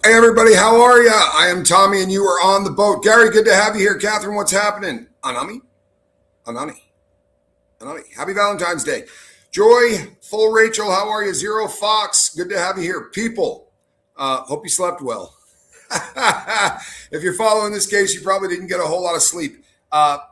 Hey, everybody, how are you? I am Tommy, and you are on the boat. Gary, good to have you here. Catherine, what's happening? Anami? Happy Valentine's Day. Joy, full Rachel, how are you? Zero Fox, good to have you here. People, hope you slept well. If you're following this case, you probably didn't get a whole lot of sleep. I've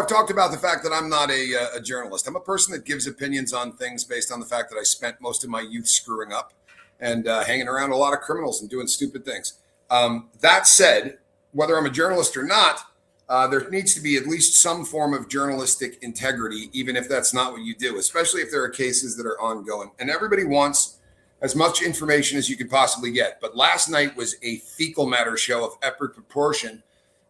talked about the fact that I'm not a journalist. I'm a person that gives opinions on things based on the fact that I spent most of my youth screwing up and hanging around a lot of criminals and doing stupid things. That said, whether I'm a journalist or not, there needs to be at least some form of journalistic integrity, even if that's not what you do, especially if there are cases that are ongoing. And everybody wants as much information as you could possibly get. But last night was a fecal matter show of epic proportion.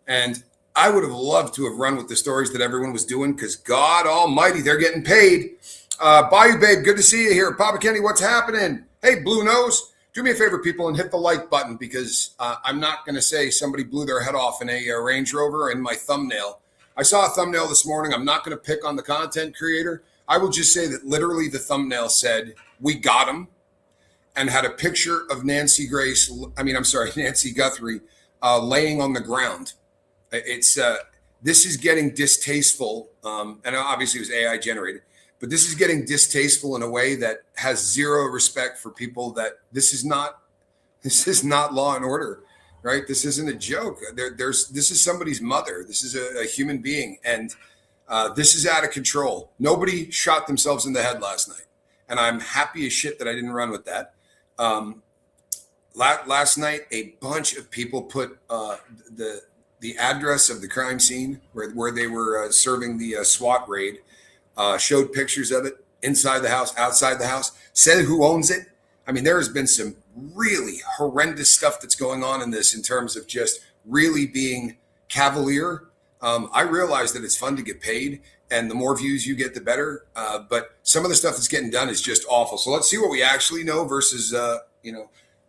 And I would have loved to have run with the stories that everyone was doing because God almighty, they're getting paid. Bayou Babe, good to see you here. Papa Kenny, what's happening? Hey, Blue Nose, do me a favor, people, and hit the like button because I'm not going to say somebody blew their head off in a Range Rover in my thumbnail. I saw a thumbnail this morning. I'm not going to pick on the content creator. I will just say that literally the thumbnail said, "We got him," and had a picture of Nancy Guthrie laying on the ground. This is getting distasteful, and obviously it was AI generated. But this is getting distasteful in a way that has zero respect for people that this is not law and order, right? This isn't a joke. This is somebody's mother. This is a human being. And this is out of control. Nobody shot themselves in the head last night. And I'm happy as shit that I didn't run with that. Last night, a bunch of people put the address of the crime scene where they were serving the SWAT raid. Showed pictures of it inside the house, outside the house, said who owns it. I mean, there has been some really horrendous stuff that's going on in this in terms of just really being cavalier. I realize that it's fun to get paid and the more views you get, the better. But some of the stuff that's getting done is just awful. So let's see what we actually know versus,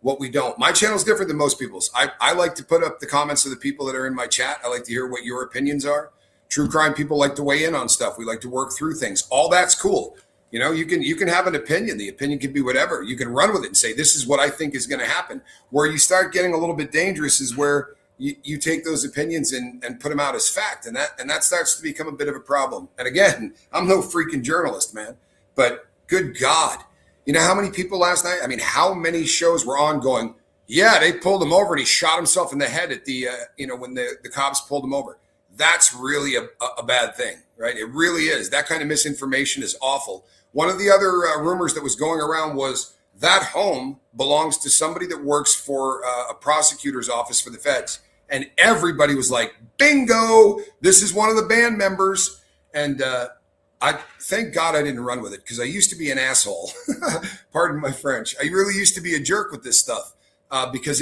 what we don't. My channel is different than most people's. I like to put up the comments of the people that are in my chat. I like to hear what your opinions are. True crime people like to weigh in on stuff. We like to work through things. All that's cool. You can have an opinion. The opinion can be whatever. You can run with it and say, this is what I think is going to happen. Where you start getting a little bit dangerous is where you take those opinions and put them out as fact. And that starts to become a bit of a problem. And again, I'm no freaking journalist, man. But good God. You know how many people last night? I mean, how many shows were on going, yeah, they pulled him over and he shot himself in the head at the, when the cops pulled him over. That's really a bad thing, right? It really is. That kind of misinformation is awful. One of the other rumors that was going around was that home belongs to somebody that works for a prosecutor's office for the feds. And everybody was like, bingo, this is one of the band members. And I thank God I didn't run with it because I used to be an asshole. Pardon my French. I really used to be a jerk with this stuff. Because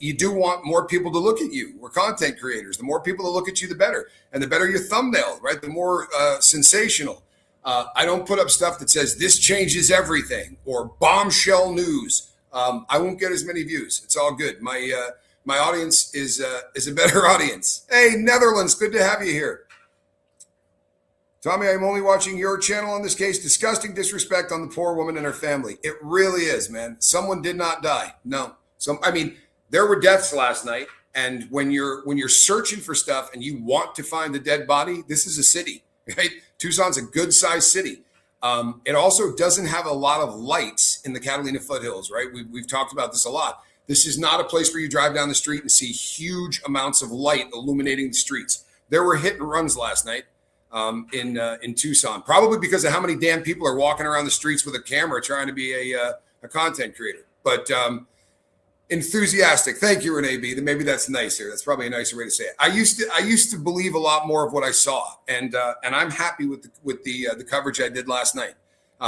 you do want more people to look at you. We're content creators. The more people that look at you, the better. And the better your thumbnail, right? The more sensational. I don't put up stuff that says this changes everything or bombshell news. I won't get as many views. It's all good. My audience is a better audience. Hey, Netherlands, good to have you here. Tommy, I'm only watching your channel on this case. Disgusting disrespect on the poor woman and her family. It really is, man. Someone did not die. No. So, there were deaths last night, and when you're searching for stuff and you want to find the dead body, this is a city, right? Tucson's a good-sized city. It also doesn't have a lot of lights in the Catalina foothills, right? We've talked about this a lot. This is not a place where you drive down the street and see huge amounts of light illuminating the streets. There were hit and runs last night in Tucson, probably because of how many damn people are walking around the streets with a camera trying to be a content creator. But enthusiastic. Thank you, Renee B. Maybe that's nicer. That's probably a nicer way to say it. I used to believe a lot more of what I saw, and I'm happy with the coverage I did last night.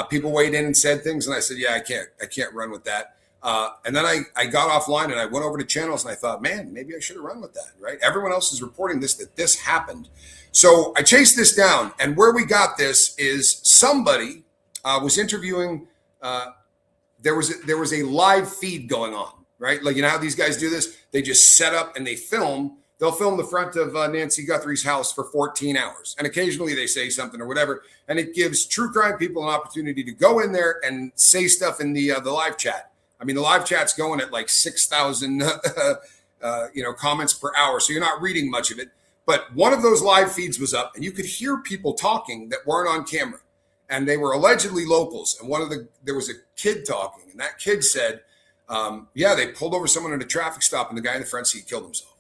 People weighed in and said things, and I said, yeah, I can't run with that. And then I got offline and I went over to channels and I thought, man, maybe I should have run with that, right? Everyone else is reporting that this happened. So I chased this down, and where we got this is somebody was interviewing. There was a live feed going on. Right? Like, how these guys do this? They just set up and they film. They'll film the front of Nancy Guthrie's house for 14 hours. And occasionally they say something or whatever. And it gives true crime people an opportunity to go in there and say stuff in the live chat. I mean, the live chat's going at like 6,000, comments per hour. So you're not reading much of it. But one of those live feeds was up, and you could hear people talking that weren't on camera, and they were allegedly locals. And there was a kid talking, and that kid said, they pulled over someone at a traffic stop, and the guy in the front seat killed himself.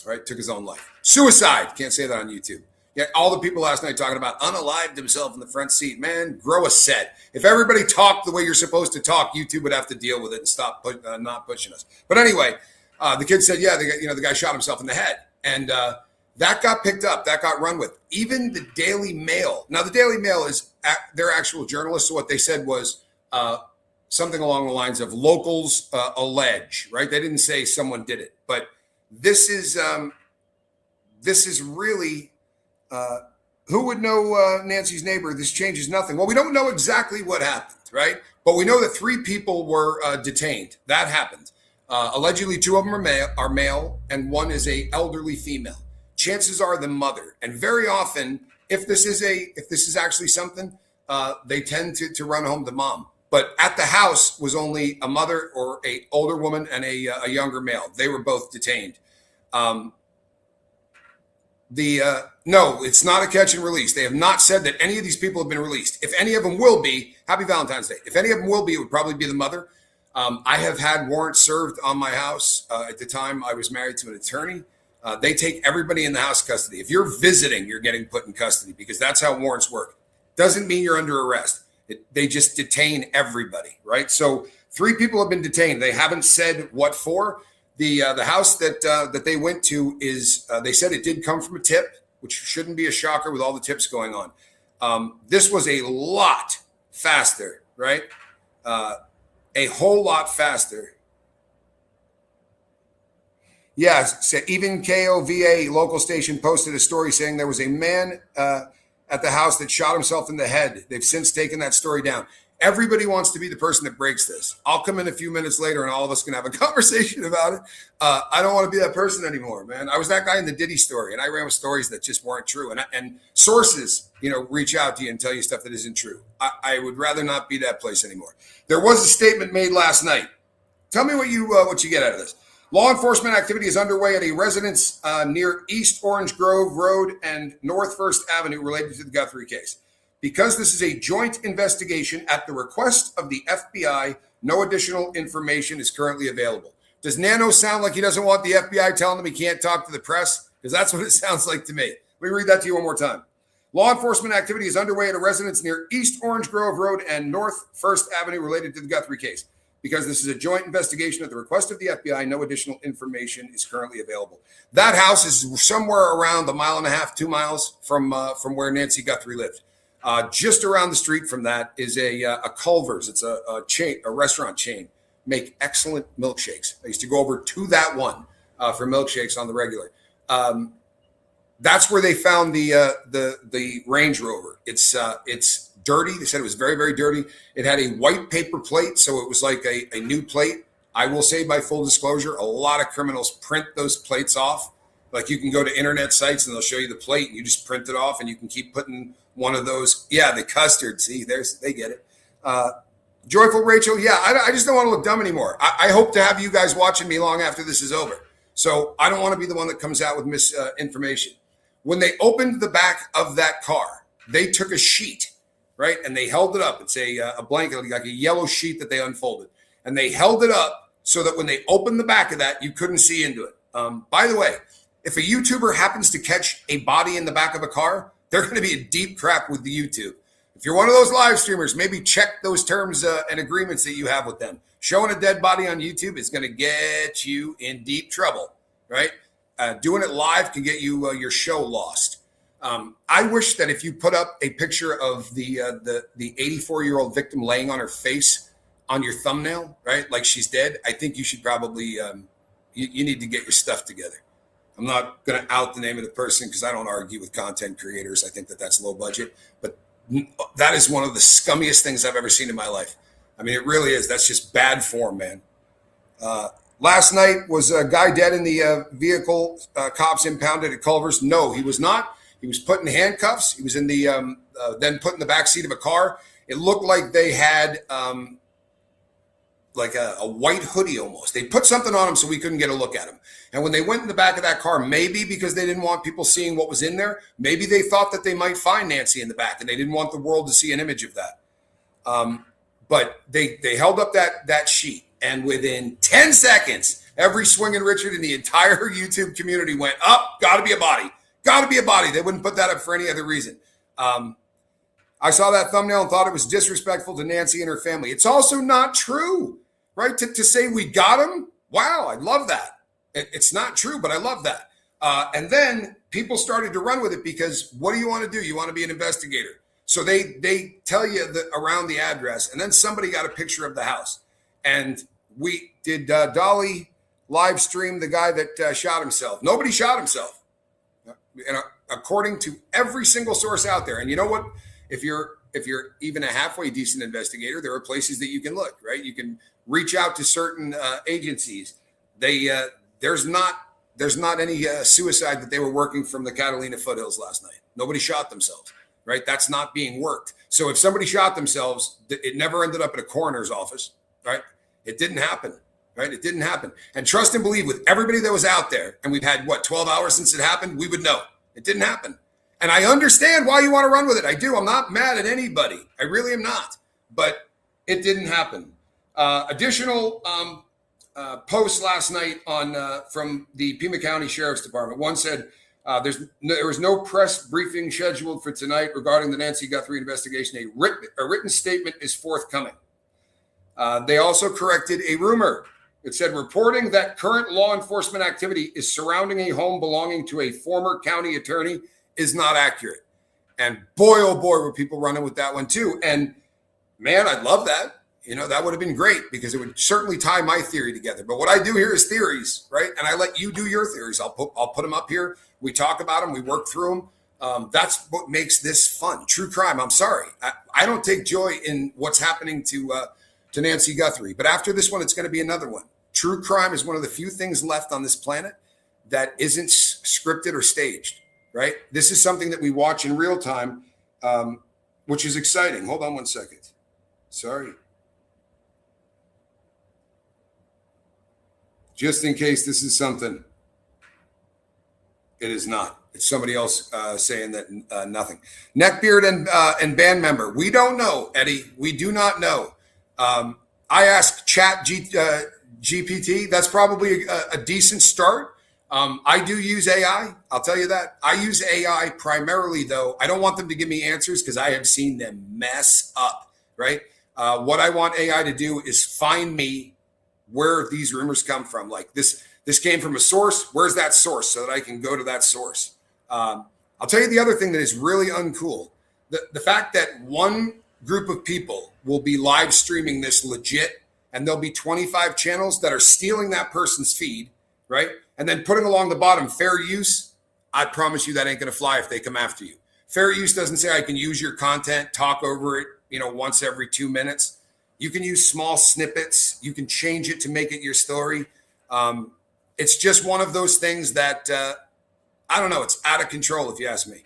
Right, took his own life. Suicide. Can't say that on YouTube. Yeah, all the people last night talking about unalived himself in the front seat. Man, grow a set. If everybody talked the way you're supposed to talk, YouTube would have to deal with it and stop not pushing us. But anyway, the kid said, the guy shot himself in the head, and that got picked up. That got run with. Even the Daily Mail. Now, the Daily Mail is their actual journalists. So what they said was something along the lines of locals allege. Right? They didn't say someone did it, but this is really. Who would know Nancy's neighbor? This changes nothing. Well, we don't know exactly what happened, right? But we know that 3 people were detained. That happened. Allegedly, 2 of them are male, and 1 is a elderly female. Chances are the mother. And very often, if this is actually something, they tend to run home the mom. But at the house was only a mother or a older woman and a younger male. They were both detained. No, it's not a catch and release. They have not said that any of these people have been released. If any of them will be, happy Valentine's Day. If any of them will be, it would probably be the mother. I have had warrants served on my house. At the time I was married to an attorney. They take everybody in the house custody. If you're visiting, you're getting put in custody because that's how warrants work. Doesn't mean you're under arrest. They just detain everybody, right? So 3 people have been detained. They haven't said what for. The house that they went to is, they said it did come from a tip, which shouldn't be a shocker with all the tips going on. This was a lot faster, right? A whole lot faster. Yeah, so even KOVA local station posted a story saying there was a man at the house that shot himself in the head. They've since taken that story down. Everybody wants to be the person that breaks this. I'll come in a few minutes later and all of us can have a conversation about it. I don't want to be that person anymore, man. I was that guy in the Diddy story, and I ran with stories that just weren't true. And sources, reach out to you and tell you stuff that isn't true. I would rather not be that place anymore. There was a statement made last night. Tell me what you get out of this. Law enforcement activity is underway at a residence near East Orange Grove Road and North First Avenue related to the Guthrie case. Because this is a joint investigation at the request of the FBI, no additional information is currently available. Does Nano sound like he doesn't want the FBI telling him he can't talk to the press? Because that's what it sounds like to me. Let me read that to you one more time. Law enforcement activity is underway at a residence near East Orange Grove Road and North First Avenue related to the Guthrie case. Because this is a joint investigation at the request of the FBI, no additional information is currently available. That house is somewhere around 1.5 miles, 2 miles from where Nancy Guthrie lived. Just around the street from that is a Culver's. It's a chain, a restaurant chain. Make excellent milkshakes. I used to go over to that one for milkshakes on the regular. That's where they found the Range Rover. It's dirty. They said it was very, very dirty. It had a white paper plate, so it was like a new plate. I will say, by full disclosure, a lot of criminals print those plates off. Like, you can go to internet sites and they'll show you the plate, and you just print it off, and you can keep putting one of those. Yeah, the custard. See, they get it. Joyful Rachel. Yeah, I just don't want to look dumb anymore. I hope to have you guys watching me long after this is over. So I don't want to be the one that comes out with misinformation. When they opened the back of that car, they took a sheet, right? And they held it up. It's a blanket, like a yellow sheet that they unfolded. And they held it up so that when they opened the back of that, you couldn't see into it. By the way, if a YouTuber happens to catch a body in the back of a car, they're going to be in deep crap with the YouTube. If you're one of those live streamers, maybe check those terms and agreements that you have with them. Showing a dead body on YouTube is going to get you in deep trouble, right? Doing it live can get you your show lost. I wish that if you put up a picture of the 84-year-old victim laying on her face on your thumbnail, right, like she's dead, I think you should probably you need to get your stuff together. I'm not going to out the name of the person because I don't argue with content creators. I think that that's low budget, but that is one of the scummiest things I've ever seen in my life. I mean, it really is. That's just bad form, man. Last night was a guy dead in the vehicle cops impounded at Culver's. No, he was not. He was put in handcuffs. He was in the then put in the back seat of a car. It looked like they had a white hoodie almost. They put something on him so we couldn't get a look at him. And when they went in the back of that car, maybe because they didn't want people seeing what was in there, maybe they thought that they might find Nancy in the back and they didn't want the world to see an image of that. But they held up that sheet, and within 10 seconds, every swinging Richard in the entire YouTube community went, up, gotta be a body. Gotta be a body. They wouldn't put that up for any other reason. I saw that thumbnail and thought it was disrespectful to Nancy and her family. It's also not true, right? To say we got him, wow, I love that. It's not true, but I love that. And then people started to run with it because what do you want to do? You want to be an investigator. So they tell you around the address, and then somebody got a picture of the house. And we did Dolly live stream the guy that shot himself. Nobody shot himself, according to every single source out there. And you know what? If you're even a halfway decent investigator, there are places that you can look, right? You can reach out to certain agencies. There's not any suicide that they were working from the Catalina foothills last night. Nobody shot themselves, right? That's not being worked. So if somebody shot themselves, it never ended up at a coroner's office, right? It didn't happen, right? It didn't happen. And trust and believe, with everybody that was out there, and we've had 12 hours since it happened, we would know it didn't happen. And I understand why you want to run with it. I do. I'm not mad at anybody. I really am not. But it didn't happen. Additional posts last night from the Pima County Sheriff's Department. One said there was no press briefing scheduled for tonight regarding the Nancy Guthrie investigation. A written statement is forthcoming. They also corrected a rumor. It said reporting that current law enforcement activity is surrounding a home belonging to a former county attorney is not accurate. And boy, oh boy, were people running with that one too. And man, I'd love that. That would have been great because it would certainly tie my theory together. But what I do here is theories, right? And I let you do your theories. I'll put them up here. We talk about them. We work through them. That's what makes this fun. True crime. I'm sorry. I don't take joy in what's happening to Nancy Guthrie. But after this one, it's going to be another one. True crime is one of the few things left on this planet that isn't scripted or staged. Right? This is something that we watch in real time, which is exciting. Hold on one second. Sorry. Just in case this is something. It is not. It's somebody else saying that nothing. Neckbeard and band member. We don't know, Eddie. We do not know. I asked GPT. That's probably a decent start. I do use AI. I'll tell you that. I use AI primarily, though. I don't want them to give me answers because I have seen them mess up, right? What I want AI to do is find me where these rumors come from. Like this came from a source. Where's that source so that I can go to that source? I'll tell you the other thing that is really uncool. The fact that one group of people will be live streaming this legit, and there'll be 25 channels that are stealing that person's feed, right? And then putting along the bottom, fair use. I promise you that ain't going to fly if they come after you. Fair use doesn't say I can use your content, talk over it, once every 2 minutes. You can use small snippets. You can change it to make it your story. It's just one of those things that, I don't know, it's out of control if you ask me.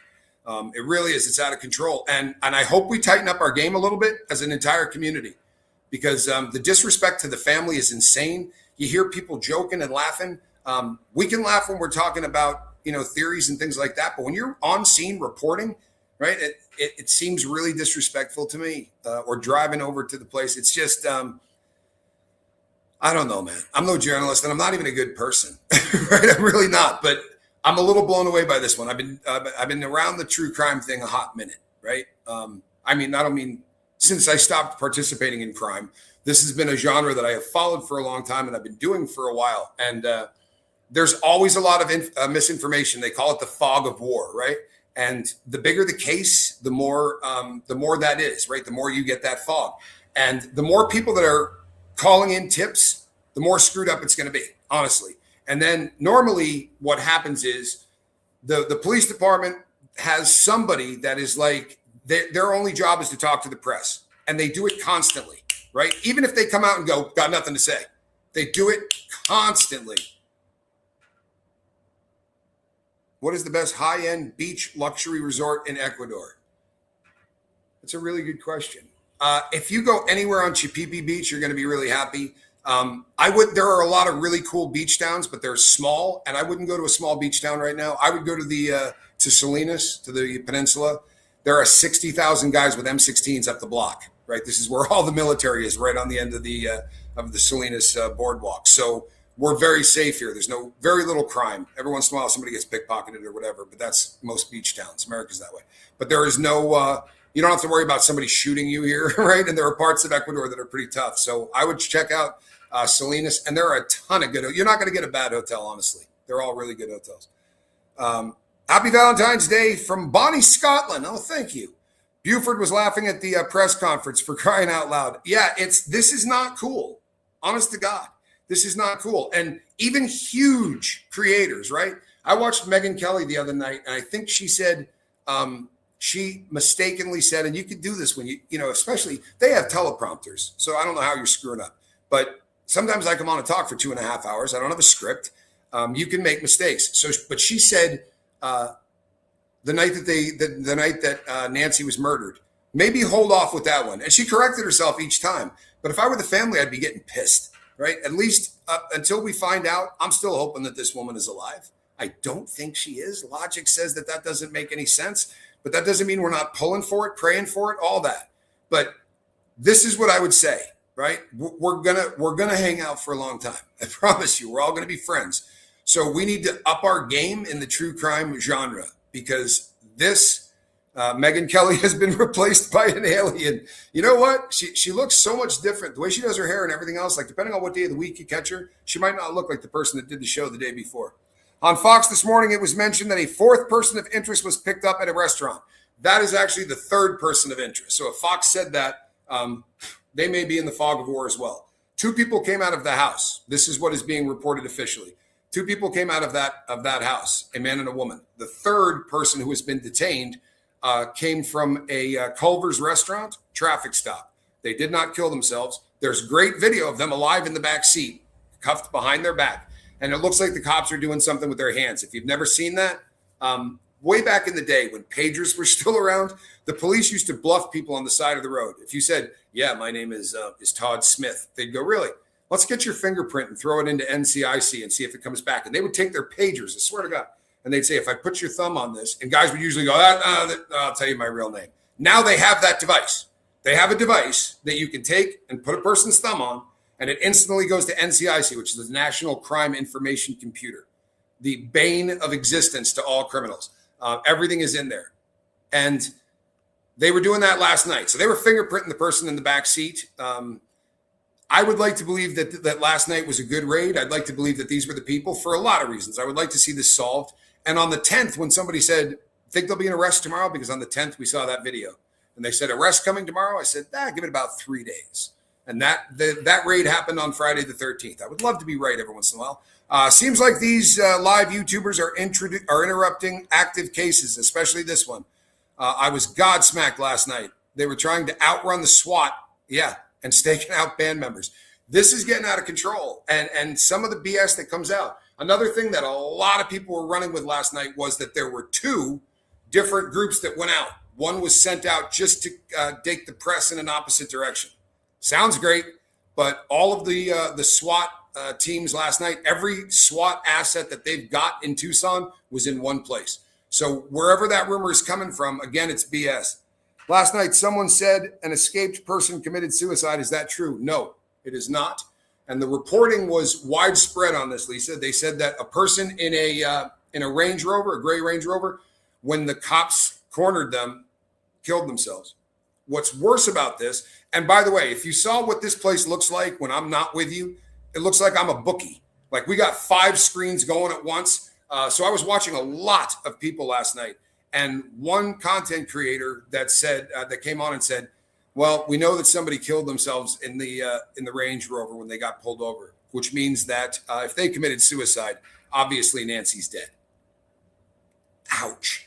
It really is. It's out of control. And I hope we tighten up our game a little bit as an entire community because the disrespect to the family is insane. You hear people joking and laughing. We can laugh when we're talking about, theories and things like that. But when you're on scene reporting, right, it seems really disrespectful to me or driving over to the place. It's just, I don't know, man. I'm no journalist and I'm not even a good person, right? I'm really not. But I'm a little blown away by this one. I've been around the true crime thing a hot minute, right? I don't mean since I stopped participating in crime. This has been a genre that I have followed for a long time and I've been doing for a while. And there's always a lot of misinformation. They call it the fog of war, right? And the bigger the case, the more that is, right? The more you get that fog. And the more people that are calling in tips, the more screwed up it's going to be, honestly. And then normally what happens is the police department has somebody that is like, their only job is to talk to the press. And they do it constantly, right? Even if they come out and go, got nothing to say. They do it constantly. What is the best high-end beach luxury resort in Ecuador? That's a really good question. If you go anywhere on Chippepe Beach, you're going to be really happy. There are a lot of really cool beach towns, but they're small, and I wouldn't go to a small beach town right now. I would go to to Salinas, to the peninsula. There are 60,000 guys with M16s up the block, right? This is where all the military is, right on the end of the Salinas boardwalk. So we're very safe here. There's very little crime. Every once in a while, somebody gets pickpocketed or whatever, but that's most beach towns. America's that way. But there is you don't have to worry about somebody shooting you here, right? And there are parts of Ecuador that are pretty tough. So I would check out Salinas, and there are a ton of good. You're not going to get a bad hotel, honestly. They're all really good hotels. Happy Valentine's Day from Bonnie, Scotland. Oh, thank you. Buford was laughing at the press conference, for crying out loud. Yeah, this is not cool. Honest to God, this is not cool. And even huge creators, right? I watched Megyn Kelly the other night, and I think she said, she mistakenly said, and you could do this when especially they have teleprompters. So I don't know how you're screwing up, but sometimes I come on and talk for 2.5 hours. I don't have a script. You can make mistakes. So, but she said, the night that Nancy was murdered, maybe hold off with that one. And she corrected herself each time. But if I were the family, I'd be getting pissed, right? At least until we find out, I'm still hoping that this woman is alive. I don't think she is. Logic says that doesn't make any sense, but that doesn't mean we're not pulling for it, praying for it, all that. But this is what I would say, right? We're gonna hang out for a long time. I promise you, we're all gonna be friends. So we need to up our game in the true crime genre, because this Megyn Kelly has been replaced by an alien. You know what? She looks so much different. The way she does her hair and everything else, like depending on what day of the week you catch her, she might not look like the person that did the show the day before. On Fox this morning, it was mentioned that a fourth person of interest was picked up at a restaurant. That is actually the third person of interest. So if Fox said that, they may be in the fog of war as well. 2 people came out of the house. This is what is being reported officially. 2 people came out of that house, a man and a woman. The third person who has been detained came from a Culver's restaurant traffic stop. They did not kill themselves. There's great video of them alive in the back seat, cuffed behind their back. And it looks like the cops are doing something with their hands. If you've never seen that, way back in the day when pagers were still around, the police used to bluff people on the side of the road. If you said, yeah, my name is Todd Smith, they'd go, really? Let's get your fingerprint and throw it into NCIC and see if it comes back. And they would take their pagers, I swear to God, and they'd say, if I put your thumb on this, and guys would usually go, I'll tell you my real name. Now they have that device. They have a device that you can take and put a person's thumb on, and it instantly goes to NCIC, which is the National Crime Information Computer, the bane of existence to all criminals. Everything is in there. And they were doing that last night. So they were fingerprinting the person in the back seat. I would like to believe that last night was a good raid. I'd like to believe that these were the people for a lot of reasons. I would like to see this solved. And on the 10th, when somebody said, think there'll be an arrest tomorrow, because on the 10th, we saw that video. And they said, arrest coming tomorrow? I said, give it about 3 days. And that raid happened on Friday the 13th. I would love to be right every once in a while. Seems like these live YouTubers are interrupting active cases, especially this one. I was godsmacked last night. They were trying to outrun the SWAT, and staking out band members. This is getting out of control. And some of the BS that comes out. Another thing that a lot of people were running with last night was that there were 2 different groups that went out. One was sent out just to take the press in an opposite direction. Sounds great, but all of the SWAT teams last night, every SWAT asset that they've got in Tucson was in one place. So wherever that rumor is coming from, again, it's BS. Last night, someone said an escaped person committed suicide. Is that true? No, it is not. And the reporting was widespread on this, Lisa. They said that a person in a Range Rover, a gray Range Rover, when the cops cornered them, killed themselves. What's worse about this, and by the way, if you saw what this place looks like when I'm not with you, it looks like I'm a bookie. Like we got 5 screens going at once. So I was watching a lot of people last night. And one content creator that said that came on and said, well, we know that somebody killed themselves in the Range Rover when they got pulled over, which means that if they committed suicide, obviously Nancy's dead. Ouch.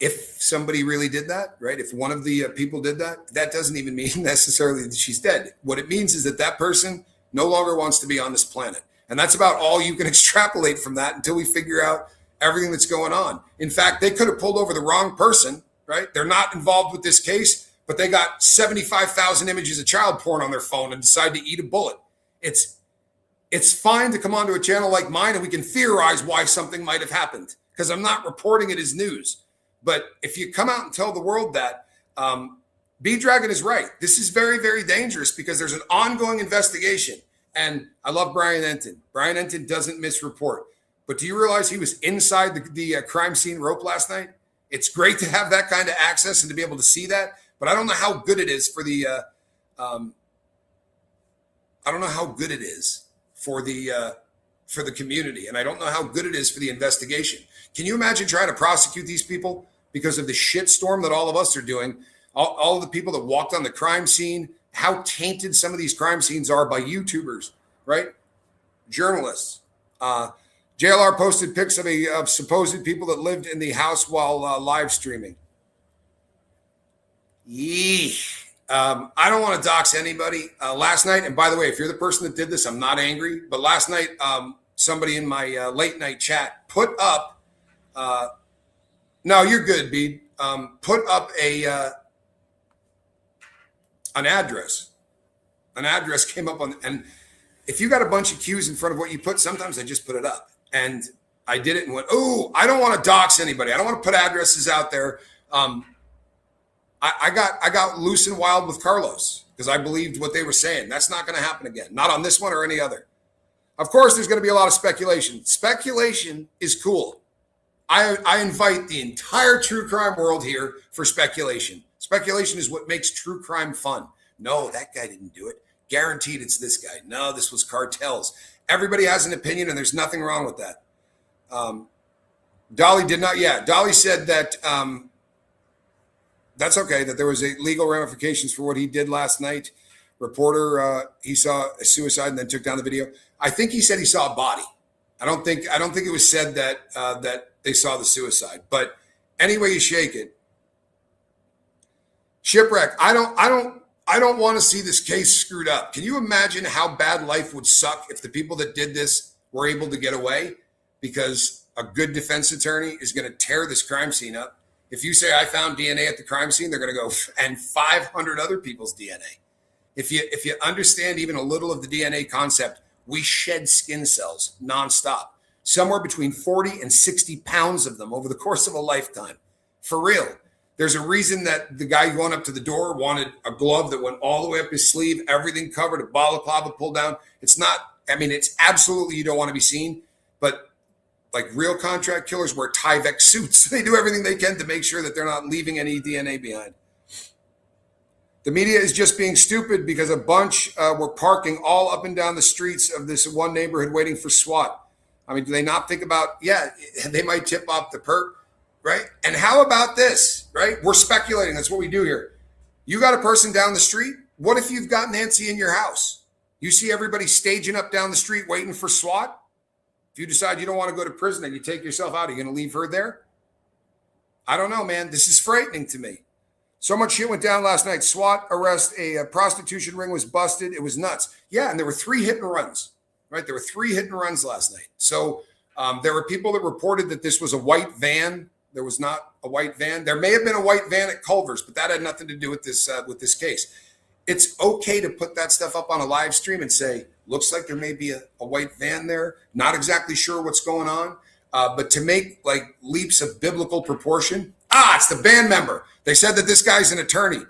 If somebody really did that, right? If one of the people did that, that doesn't even mean necessarily that she's dead. What it means is that person no longer wants to be on this planet. And that's about all you can extrapolate from that until we figure out everything that's going on. In fact, they could have pulled over the wrong person, right? They're not involved with this case, but they got 75,000 images of child porn on their phone and decide to eat a bullet. It's fine to come onto a channel like mine and we can theorize why something might have happened because I'm not reporting it as news. But if you come out and tell the world that, B-Dragon is right. This is very, very dangerous because there's an ongoing investigation. And I love Brian Enton. Brian Enton doesn't misreport. But do you realize he was inside the crime scene rope last night? It's great to have that kind of access and to be able to see that. But I don't know how good it is for the for the community, and I don't know how good it is for the investigation. Can you imagine trying to prosecute these people because of the shitstorm that all of us are doing? All of the people that walked on the crime scene, how tainted some of these crime scenes are by YouTubers, right? Journalists. JLR posted pics of supposed people that lived in the house while live streaming. Yee. I don't want to dox anybody. Last night, and by the way, if you're the person that did this, I'm not angry. But last night, somebody in my late night chat put up. No, you're good, Bede. Put up an address. An address came up on, and if you got a bunch of Q's in front of what you put, sometimes I just put it up. And I did it and went, oh, I don't want to dox anybody. I don't want to put addresses out there. I got loose and wild with Carlos because I believed what they were saying. That's not going to happen again. Not on this one or any other. Of course, there's going to be a lot of speculation. Speculation is cool. I invite the entire true crime world here for speculation. Speculation is what makes true crime fun. No, that guy didn't do it. Guaranteed it's this guy. No, this was cartels. Everybody has an opinion, and there's nothing wrong with that. Dolly did not. Yeah, Dolly said that that's okay, that there was a legal ramifications for what he did last night. Reporter, he saw a suicide and then took down the video. I think he said he saw a body. I don't think it was said that that they saw the suicide. But anyway you shake it. Shipwreck. I don't want to see this case screwed up. Can you imagine how bad life would suck if the people that did this were able to get away? Because a good defense attorney is going to tear this crime scene up. If you say I found DNA at the crime scene, they're going to go and 500 other people's DNA. If you understand even a little of the DNA concept, we shed skin cells nonstop, somewhere between 40 and 60 pounds of them over the course of a lifetime. For real. There's a reason that the guy going up to the door wanted a glove that went all the way up his sleeve, everything covered, a balaclava pulled down. It's absolutely you don't want to be seen, but like real contract killers wear Tyvek suits. They do everything they can to make sure that they're not leaving any DNA behind. The media is just being stupid because a bunch were parking all up and down the streets of this one neighborhood waiting for SWAT. I mean, do they not think about, they might tip off the perp, right? And how about this, right? We're speculating. That's what we do here. You got a person down the street. What if you've got Nancy in your house? You see everybody staging up down the street waiting for SWAT. If you decide you don't want to go to prison and you take yourself out, are you going to leave her there? I don't know, man. This is frightening to me. So much shit went down last night. SWAT arrest, a prostitution ring was busted. It was nuts. Yeah, and there were 3 hit and runs, right? There were 3 hit and runs last night. So there were people that reported that this was a white van. There was not a white van. There may have been a white van at Culver's, but that had nothing to do with this case. It's okay to put that stuff up on a live stream and say, looks like there may be a white van there. Not exactly sure what's going on. But to make like leaps of biblical proportion, it's the band member. They said that this guy's an attorney.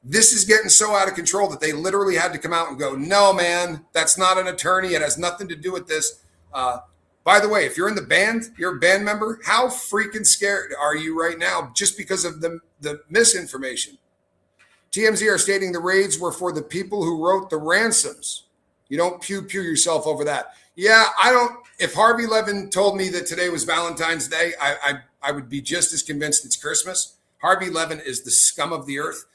This is getting so out of control that they literally had to come out and go, no, man, that's not an attorney. It has nothing to do with this. By the way, if you're in the band, you're a band member, how freaking scared are you right now just because of the misinformation? TMZ are stating the raids were for the people who wrote the ransoms. You don't pew yourself over that. Yeah, I don't. If Harvey Levin told me that today was Valentine's Day, I would be just as convinced it's Christmas. Harvey Levin is the scum of the earth.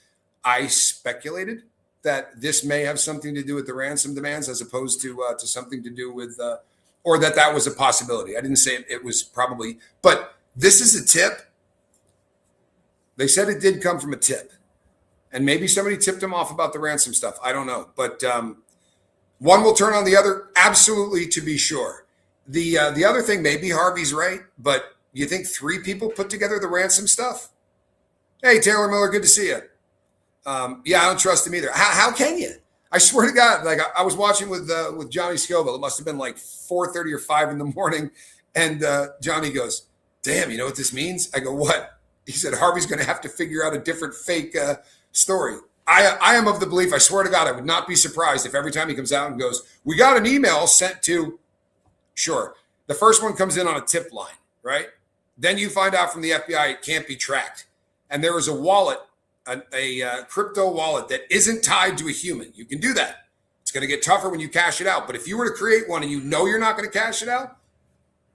I speculated that this may have something to do with the ransom demands as opposed to something to do with, or that was a possibility. I didn't say it was probably, but this is a tip. They said it did come from a tip. And maybe somebody tipped him off about the ransom stuff. I don't know. But one will turn on the other, absolutely, to be sure. The other thing, maybe Harvey's right, but you think 3 people put together the ransom stuff? Hey, Taylor Miller, good to see you. Yeah, I don't trust him either. How can you? I swear to God, like I was watching with Johnny Scoville. It must have been like 4:30 or 5 in the morning, and Johnny goes, "Damn, you know what this means?" I go, "What?" He said, "Harvey's going to have to figure out a different fake story." I am of the belief. I swear to God, I would not be surprised if every time he comes out and goes, "We got an email sent to," sure, the first one comes in on a tip line, right? Then you find out from the FBI it can't be tracked, and there is a wallet, a crypto wallet that isn't tied to a human. You can do that. It's going to get tougher when you cash it out. But if you were to create one and you know you're not going to cash it out,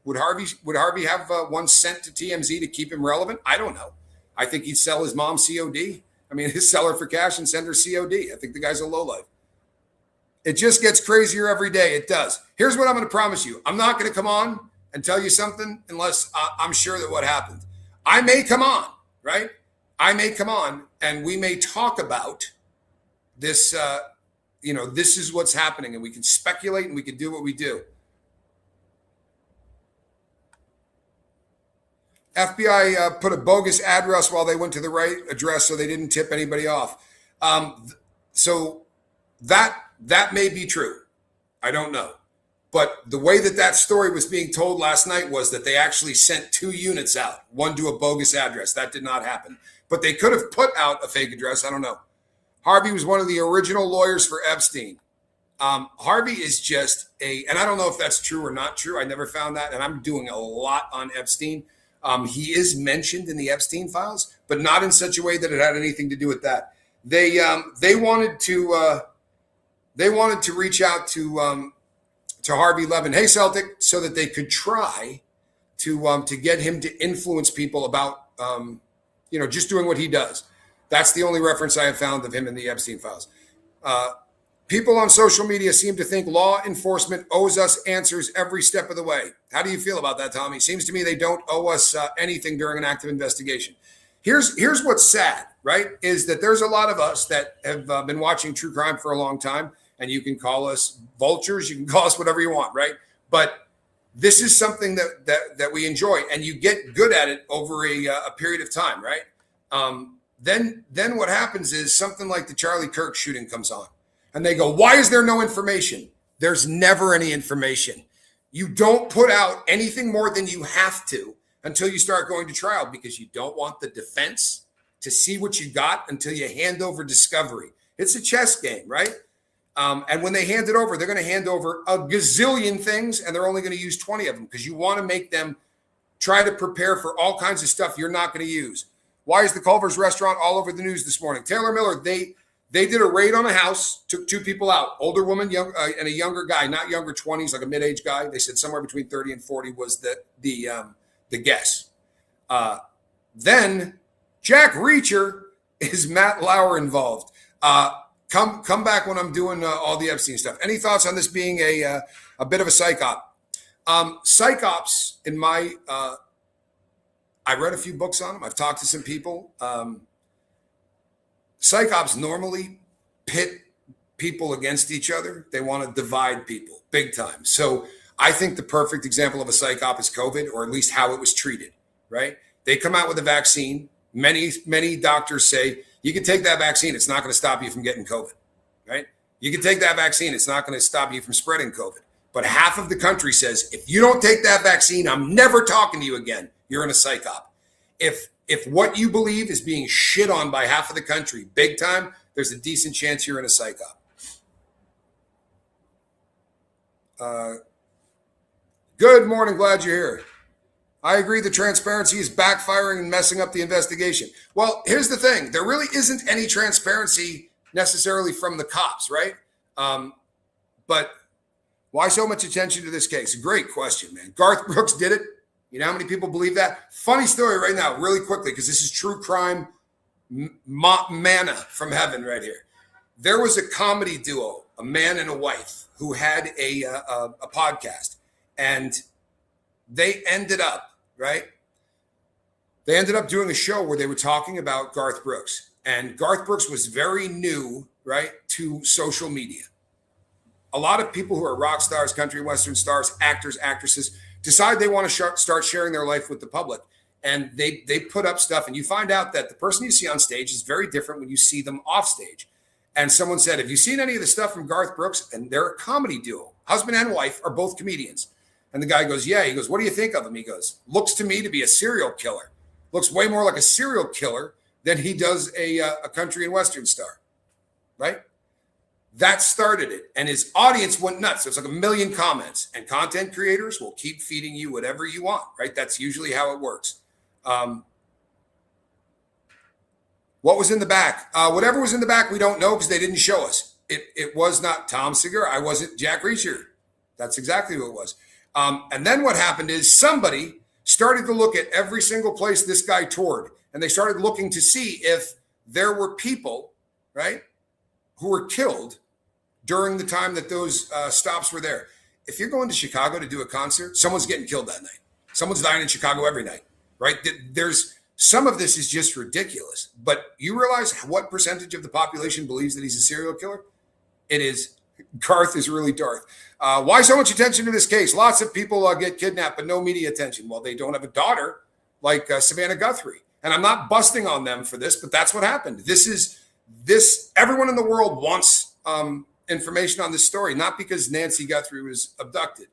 would Harvey have one sent to TMZ to keep him relevant? I don't know. I think he'd sell his mom COD. I mean, his sell her for cash and send her COD. I think the guy's a lowlife. It just gets crazier every day. It does. Here's what I'm going to promise you. I'm not going to come on and tell you something unless I'm sure that what happened. I may come on, right? I may come on and we may talk about this, this is what's happening, and we can speculate and we can do what we do. FBI put a bogus address while they went to the right address so they didn't tip anybody off. So that may be true. I don't know. But the way that story was being told last night was that they actually sent 2 units out, one to a bogus address. That did not happen. But they could have put out a fake address. I don't know. Harvey was one of the original lawyers for Epstein. Harvey is just and I don't know if that's true or not true. I never found that. And I'm doing a lot on Epstein. He is mentioned in the Epstein files, but not in such a way that it had anything to do with that. They wanted to reach out to Harvey Levin, hey Celtic, so that they could try to get him to influence people about just doing what he does. That's the only reference I have found of him in the Epstein files. People on social media seem to think law enforcement owes us answers every step of the way. How do you feel about that, Tommy? Seems to me they don't owe us anything during an active investigation. Here's what's sad, right, is that there's a lot of us that have been watching true crime for a long time, and you can call us vultures, you can call us whatever you want, right? But this is something that we enjoy, and you get good at it over a period of time, right? Then what happens is something like the Charlie Kirk shooting comes on, and they go, why is there no information? There's never any information. You don't put out anything more than you have to until you start going to trial, because you don't want the defense to see what you got until you hand over discovery. It's a chess game, right? And when they hand it over, they're going to hand over a gazillion things, and they're only going to use 20 of them because you want to make them try to prepare for all kinds of stuff you're not going to use. Why is the Culver's restaurant all over the news this morning? Taylor Miller, they did a raid on a house, took 2 people out, older woman and a younger guy, not younger 20s, like a mid-age guy. They said somewhere between 30 and 40 was the guess. Then Jack Reacher, is Matt Lauer involved? Come back when I'm doing all the Epstein stuff. Any thoughts on this being a bit of a psych op? Psych ops, in my, I read a few books on them. I've talked to some people. Psych ops normally pit people against each other. They want to divide people big time. So I think the perfect example of a psych op is COVID, or at least how it was treated, right? They come out with a vaccine. Many doctors say, you can take that vaccine. It's not going to stop you from getting COVID, right? You can take that vaccine. It's not going to stop you from spreading COVID. But half of the country says, if you don't take that vaccine, I'm never talking to you again. You're in a psych op. If what you believe is being shit on by half of the country big time, there's a decent chance you're in a psych op. Good morning. Glad you're here. I agree the transparency is backfiring and messing up the investigation. Well, here's the thing. There really isn't any transparency necessarily from the cops, right? But why so much attention to this case? Great question, man. Garth Brooks did it. You know how many people believe that? Funny story right now, really quickly, because this is true crime manna from heaven right here. There was a comedy duo, a man and a wife, who had a podcast, and they ended up, right? They ended up doing a show where they were talking about Garth Brooks, and Garth Brooks was very new, right, to social media. A lot of people who are rock stars, country western stars, actors, actresses, decide they want to start sharing their life with the public. And they put up stuff, and you find out that the person you see on stage is very different when you see them off stage. And someone said, have you seen any of the stuff from Garth Brooks? And they're a comedy duo. Husband and wife are both comedians. And the guy goes, yeah. He goes, what do you think of him? He goes, looks to me to be a serial killer. Looks way more like a serial killer than he does a country and western star, right? That started it. And his audience went nuts. There's like 1 million comments. And content creators will keep feeding you whatever you want, right? That's usually how it works. What was in the back? Whatever was in the back, we don't know because they didn't show us. It was not Tom Segura. I wasn't Jack Reacher. That's exactly who it was. And then what happened is somebody started to look at every single place this guy toured, and they started looking to see if there were people, right, who were killed during the time that those stops were there. If you're going to Chicago to do a concert, someone's getting killed that night. Someone's dying in Chicago every night, right? There's some of this is just ridiculous. But you realize what percentage of the population believes that he's a serial killer? It is. Garth is really Darth. Why so much attention to this case? Lots of people get kidnapped, but no media attention. Well, they don't have a daughter like Savannah Guthrie. And I'm not busting on them for this, but that's what happened. Everyone in the world wants information on this story, not because Nancy Guthrie was abducted.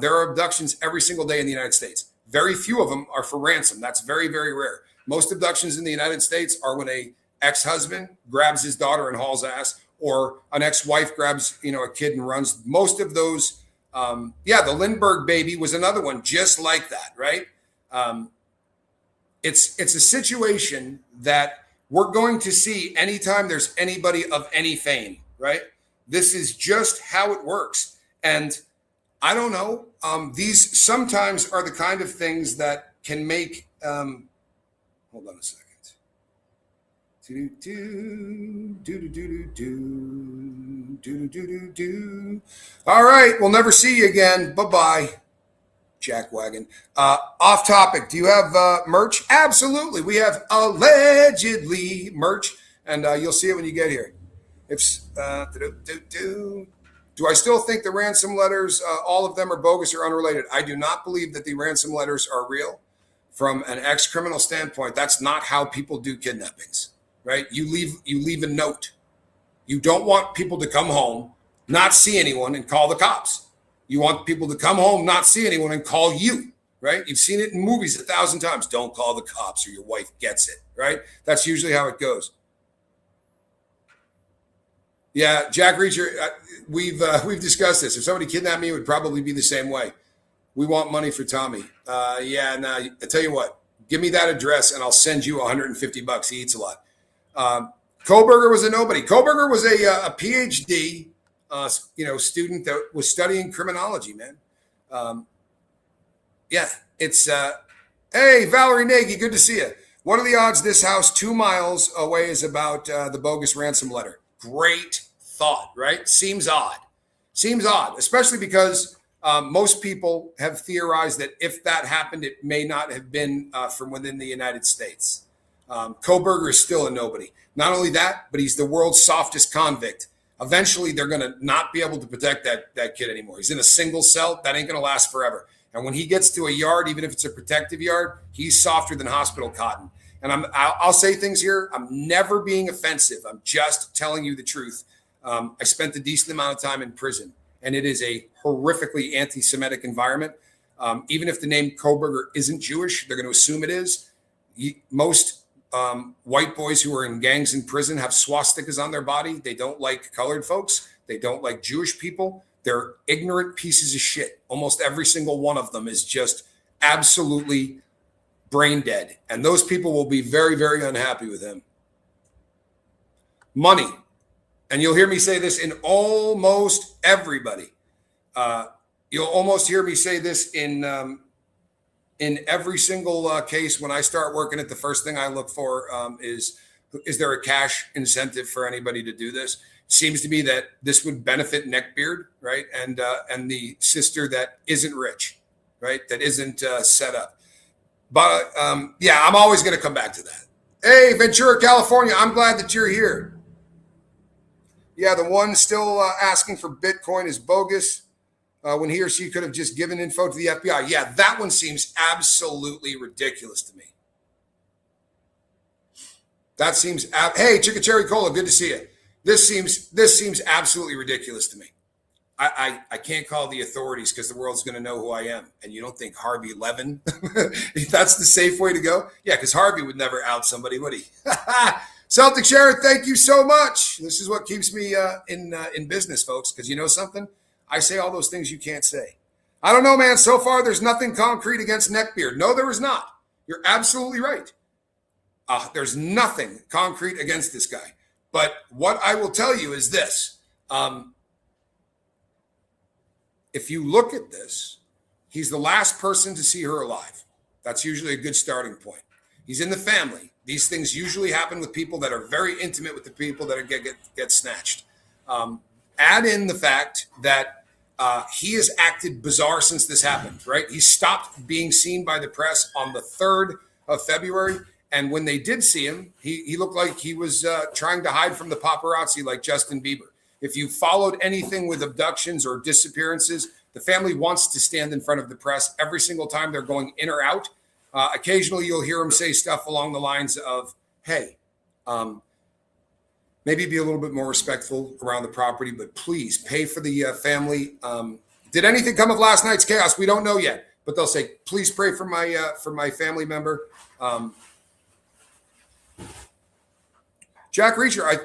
There are abductions every single day in the United States. Very few of them are for ransom. That's very, very rare. Most abductions in the United States are when a ex-husband grabs his daughter and hauls ass, or an ex-wife grabs, a kid and runs. Most of those, the Lindbergh baby was another one just like that, right? It's a situation that we're going to see anytime there's anybody of any fame, right? This is just how it works. And I don't know. These sometimes are the kind of things that can make, hold on a second. All right. We'll never see you again. Bye-bye, Jack Wagon. Off topic. Do you have merch? Absolutely. We have allegedly merch, and you'll see it when you get here. Do I still think the ransom letters, all of them are bogus or unrelated? I do not believe that the ransom letters are real. From an ex-criminal standpoint, that's not how people do kidnappings, right? You leave a note. You don't want people to come home, not see anyone, and call the cops. You want people to come home, not see anyone, and call you, right? You've seen it in movies 1,000 times. Don't call the cops or your wife gets it, right? That's usually how it goes. Yeah, Jack Reacher, we've discussed this. If somebody kidnapped me, it would probably be the same way. We want money for Tommy. I tell you what, give me that address and I'll send you $150. He eats a lot. Koberger was a nobody. Koberger was a PhD, student that was studying criminology, man. Hey, Valerie Nagy, good to see you. What are the odds this house 2 miles away is about the bogus ransom letter? Great thought, right? Seems odd, especially because most people have theorized that if that happened, it may not have been from within the United States. Koberger is still a nobody. Not only that, but he's the world's softest convict. Eventually, they're going to not be able to protect that kid anymore. He's in a single cell. That ain't going to last forever. And when he gets to a yard, even if it's a protective yard, he's softer than hospital cotton. And I'll say things here. I'm never being offensive. I'm just telling you the truth. I spent a decent amount of time in prison, and it is a horrifically anti-Semitic environment. Even if the name Koberger isn't Jewish, they're going to assume it is. Most white boys who are in gangs in prison have swastikas on their body. They don't like colored folks. They don't like Jewish people. They're ignorant pieces of shit. Almost every single one of them is just absolutely brain dead. And those people will be very, very unhappy with him. Money. And you'll hear me say this in almost everybody. You'll almost hear me say this in every single case. When I start working it, the first thing I look for is there a cash incentive for anybody to do this? Seems to be that this would benefit Neckbeard, right? And the sister that isn't rich, right? That isn't set up. But I'm always going to come back to that. Hey, Ventura, California, I'm glad that you're here. Yeah, the one still asking for Bitcoin is bogus. when he or she could have just given info to the FBI. Yeah, that one seems absolutely ridiculous to me. That seems, hey, Chicken Cherry Cola, good to see you. This seems absolutely ridiculous to me. I can't call the authorities because the world's going to know who I am. And you don't think Harvey Levin, that's the safe way to go? Yeah, because Harvey would never out somebody, would he? Celtic Sharon, thank you so much. This is what keeps me in business, folks, because you know something? I say all those things you can't say. I don't know, man. So far, there's nothing concrete against Neckbeard. No, there is not. You're absolutely right. There's nothing concrete against this guy. But what I will tell you is this. If you look at this, he's the last person to see her alive. That's usually a good starting point. He's in the family. These things usually happen with people that are very intimate with the people that get snatched. Add in the fact that he has acted bizarre since this happened, right? He stopped being seen by the press on the 3rd of February. And when they did see him, he looked like he was trying to hide from the paparazzi like Justin Bieber. If you followed anything with abductions or disappearances, the family wants to stand in front of the press every single time they're going in or out. Occasionally, you'll hear him say stuff along the lines of, hey, maybe be a little bit more respectful around the property, but please pay for the family. Did anything come of last night's chaos? We don't know yet, but they'll say, please pray for my family member. Jack Reacher, I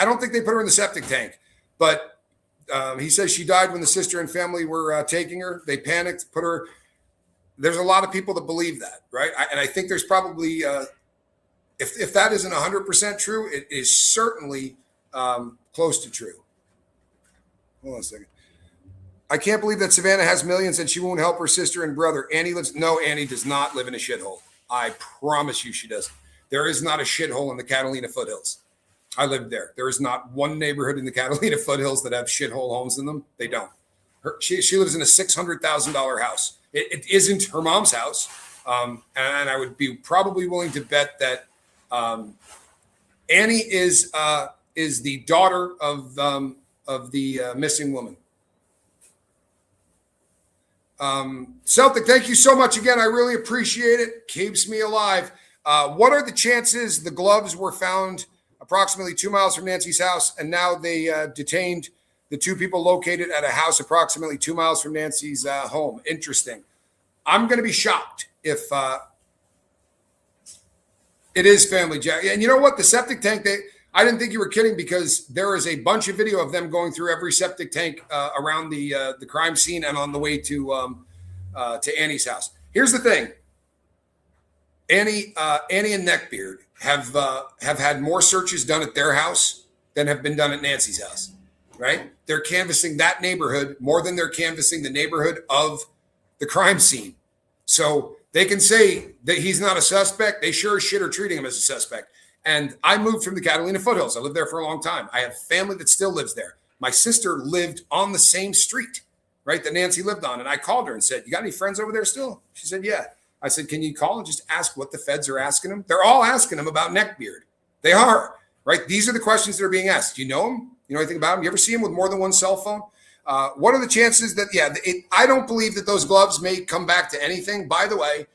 don't think they put her in the septic tank, but he says she died when the sister and family were taking her. They panicked, put her. There's a lot of people that believe that, right? And I think there's probably, if that isn't 100% true, it is certainly close to true. Hold on a second. I can't believe that Savannah has millions and she won't help her sister and brother. Annie does not live in a shithole. I promise you she doesn't. There is not a shithole in the Catalina foothills. I lived there. There is not one neighborhood in the Catalina foothills that have shithole homes in them. They don't. She lives in a $600,000 house. It isn't her mom's house. And I would be probably willing to bet that Annie is the daughter of the missing woman. Celtic, thank you so much again. I really appreciate it. Keeps me alive. What are the chances the gloves were found approximately 2 miles from Nancy's house, and now they detained the two people located at a house approximately 2 miles from Nancy's home? Interesting. I'm going to be shocked if it is family, Jack. And you know what? The septic tank, I didn't think you were kidding, because there is a bunch of video of them going through every septic tank around the crime scene and on the way to Annie's house. Here's the thing. Annie and Neckbeard have had more searches done at their house than have been done at Nancy's house, right? They're canvassing that neighborhood more than they're canvassing the neighborhood of the crime scene. So they can say that he's not a suspect. They sure as shit are treating him as a suspect. And I moved from the Catalina foothills. I lived there for a long time. I have family that still lives there. My sister lived on the same street, right, that Nancy lived on. And I called her and said, you got any friends over there still? She said, yeah. I said, can you call and just ask what the feds are asking him? They're all asking him about Neckbeard. They are, right? These are the questions that are being asked. Do you know him? You know anything about him? You ever see him with more than one cell phone? What are the chances that, I don't believe that those gloves may come back to anything. By the way,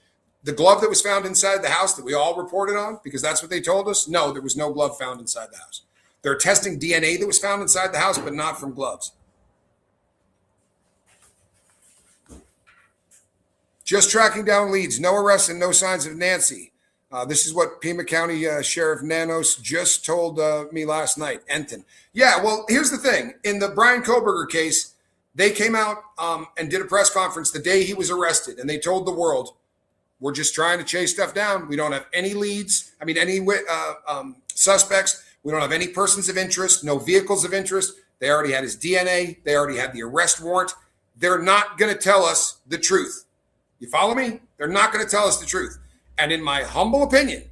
the glove that was found inside the house that we all reported on, because that's what they told us, no, there was no glove found inside the house. They're testing DNA that was found inside the house, but not from gloves. Just tracking down leads, no arrests and no signs of Nancy. This is what Pima County Sheriff Nanos just told me last night, Enton. Yeah, well, here's the thing. In the Brian Koberger case, they came out and did a press conference the day he was arrested, and they told the world, we're just trying to chase stuff down. We don't have any leads. I mean, any suspects. We don't have any persons of interest, no vehicles of interest. They already had his DNA. They already had the arrest warrant. They're not going to tell us the truth. You follow me? They're not going to tell us the truth. And in my humble opinion,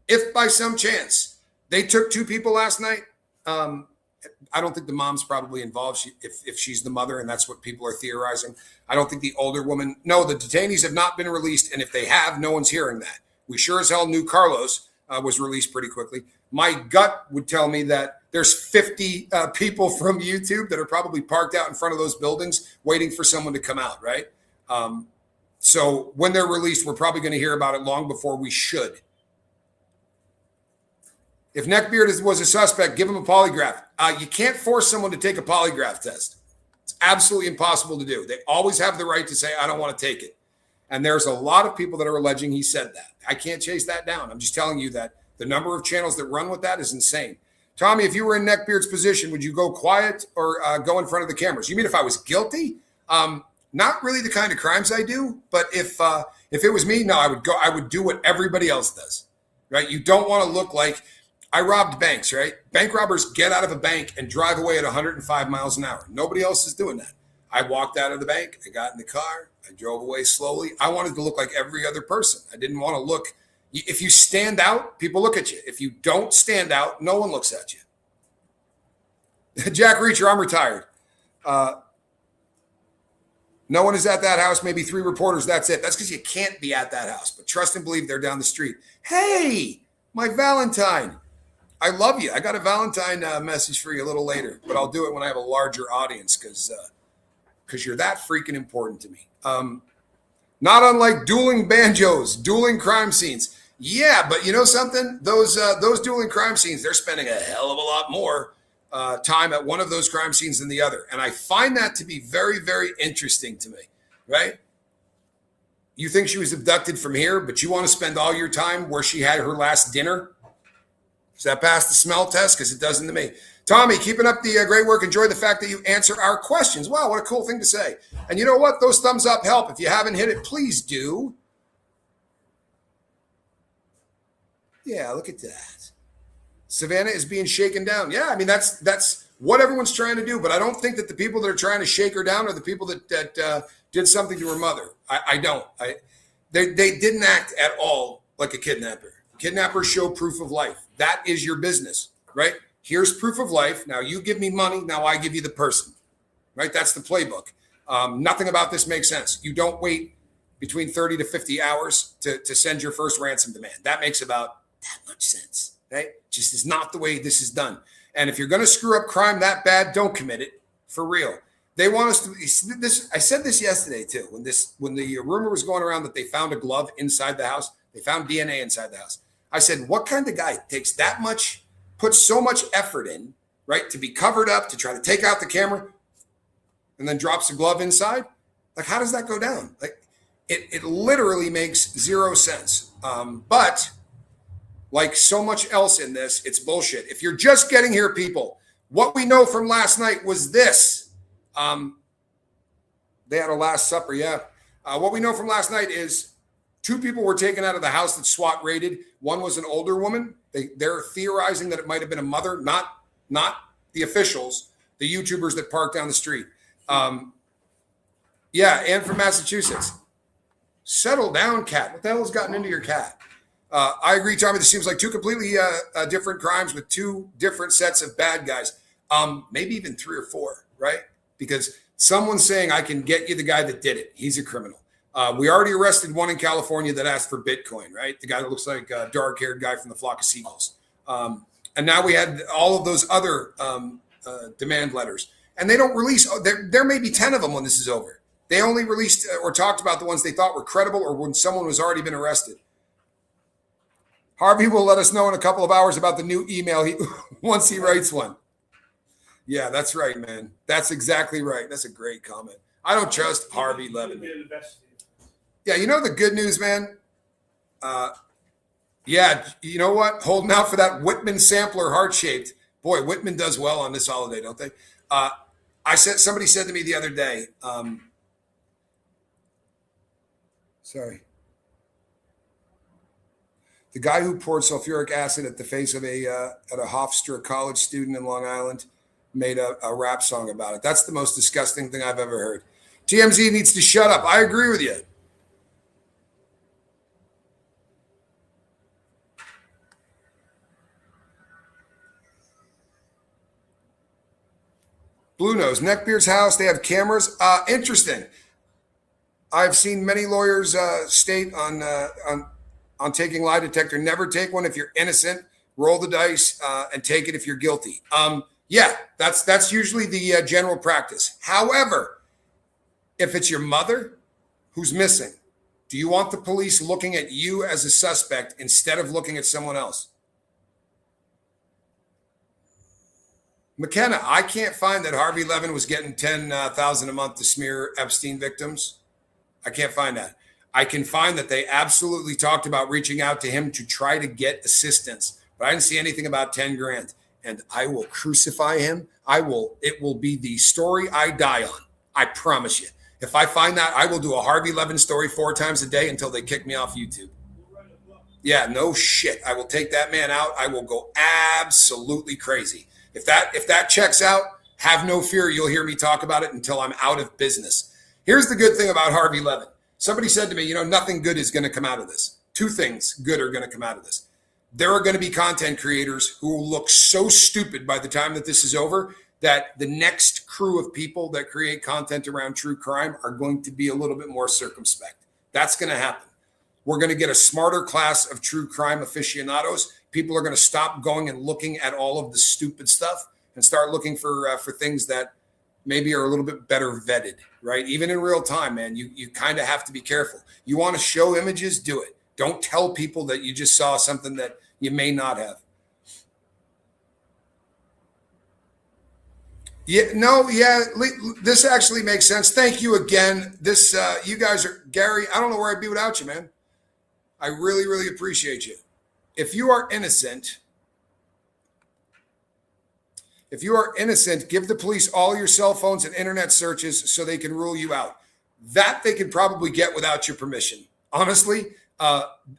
if by some chance they took two people last night, I don't think the mom's probably involved. If she's the mother, and that's what people are theorizing. I don't think the older woman. No, the detainees have not been released. And if they have, no one's hearing that. We sure as hell knew Carlos was released pretty quickly. My gut would tell me that there's 50 people from YouTube that are probably parked out in front of those buildings waiting for someone to come out, right? So when they're released, we're probably going to hear about it long before we should. If Neckbeard was a suspect, give him a polygraph. You can't force someone to take a polygraph test. It's absolutely impossible to do. They always have the right to say, I don't want to take it. And there's a lot of people that are alleging he said that. I can't chase that down. I'm just telling you that the number of channels that run with that is insane. Tommy, if you were in Neckbeard's position, would you go quiet or go in front of the cameras? You mean if I was guilty? Not really the kind of crimes I do, but if it was me, no, I would go. I would do what everybody else does, right? You don't want to look like I robbed banks, right? Bank robbers get out of a bank and drive away at 105 miles an hour. Nobody else is doing that. I walked out of the bank. I got in the car. I drove away slowly. I wanted to look like every other person. I didn't want to look. If you stand out, people look at you. If you don't stand out, no one looks at you. Jack Reacher, I'm retired. No one is at that house, maybe 3 reporters, that's it. That's because you can't be at that house. But trust and believe they're down the street. Hey, my Valentine. I love you. I got a Valentine message for you a little later, but I'll do it when I have a larger audience because you're that freaking important to me. Not unlike dueling banjos, dueling crime scenes. Yeah, but you know something? Those dueling crime scenes, they're spending a hell of a lot more time at one of those crime scenes than the other. And I find that to be very, very interesting to me, right? You think she was abducted from here, but you want to spend all your time where she had her last dinner? Does that pass the smell test? Because it doesn't to me. Tommy, keeping up the great work. Enjoy the fact that you answer our questions. Wow, what a cool thing to say. And you know what? Those thumbs up help. If you haven't hit it, please do. Yeah, look at that. Savannah is being shaken down. Yeah, I mean, that's what everyone's trying to do. But I don't think that the people that are trying to shake her down are the people that did something to her mother. I don't. They didn't act at all like a kidnapper. Kidnappers show proof of life. That is your business, right? Here's proof of life. Now you give me money. Now I give you the person, right? That's the playbook. Nothing about this makes sense. You don't wait between 30 to 50 hours to send your first ransom demand. That makes about that much sense, right? Just is not the way this is done. And if you're going to screw up crime that bad, don't commit it for real. They want us to this. I said this yesterday too, when the rumor was going around that they found a glove inside the house, they found DNA inside the house. I said, what kind of guy takes that much, puts so much effort in, right, to be covered up, to try to take out the camera, and then drops a glove inside? Like, how does that go down? Like, it literally makes zero sense. But like so much else in this, it's bullshit. If you're just getting here, people, what we know from last night was this. They had a Last Supper, yeah. What we know from last night is 2 people were taken out of the house that SWAT raided. One was an older woman. They're theorizing that it might have been a mother, not the officials, the YouTubers that parked down the street. Yeah, and from Massachusetts. Settle down, cat. What the hell has gotten into your cat? I agree, Tommy. This seems like 2 completely different crimes with 2 different sets of bad guys. Maybe even 3 or 4, right? Because someone's saying, I can get you the guy that did it. He's a criminal. We already arrested one in California that asked for Bitcoin, right? The guy that looks like a dark-haired guy from the Flock of Seagulls. And now we had all of those other demand letters. And they don't release, there may be 10 of them when this is over. They only released or talked about the ones they thought were credible or when someone was already been arrested. Harvey will let us know in a couple of hours about the new email once he writes one. Yeah, that's right, man. That's exactly right. That's a great comment. I don't trust Harvey Levin. Yeah, you know the good news, man? Yeah, you know what? Holding out for that Whitman sampler heart-shaped. Boy, Whitman does well on this holiday, don't they? Somebody said to me the other day, sorry. The guy who poured sulfuric acid at the face of a Hofstra college student in Long Island made a rap song about it. That's the most disgusting thing I've ever heard. TMZ needs to shut up. I agree with you. Blue Nose, Neckbeard's house, they have cameras. Interesting. I've seen many lawyers state on taking lie detector, never take one if you're innocent. roll the dice, and take it if you're guilty. Yeah, that's usually the general practice. However, if it's your mother who's missing, do you want the police looking at you as a suspect instead of looking at someone else? McKenna, I can't find that Harvey Levin was getting $10,000 a month to smear Epstein victims. I can't find that. I can find that they absolutely talked about reaching out to him to try to get assistance, but I didn't see anything about 10 grand. And I will crucify him. It will be the story I die on. I promise you. If I find that, I will do a Harvey Levin story 4 times a day until they kick me off YouTube. Yeah, no shit. I will take that man out. I will go absolutely crazy. If that checks out, have no fear. You'll hear me talk about it until I'm out of business. Here's the good thing about Harvey Levin. Somebody said to me, nothing good is going to come out of this. 2 things good are going to come out of this. There are going to be content creators who will look so stupid by the time that this is over that the next crew of people that create content around true crime are going to be a little bit more circumspect. That's going to happen. We're going to get a smarter class of true crime aficionados. People are going to stop going and looking at all of the stupid stuff and start looking for things that maybe are a little bit better vetted, right? Even in real time, man, you kind of have to be careful. You want to show images, do it. Don't tell people that you just saw something that you may not have. This actually makes sense. Thank you again. You guys are, Gary, I don't know where I'd be without you, man. I really, really appreciate you. If you are innocent, give the police all your cell phones and internet searches so they can rule you out. That they can probably get without your permission. Honestly,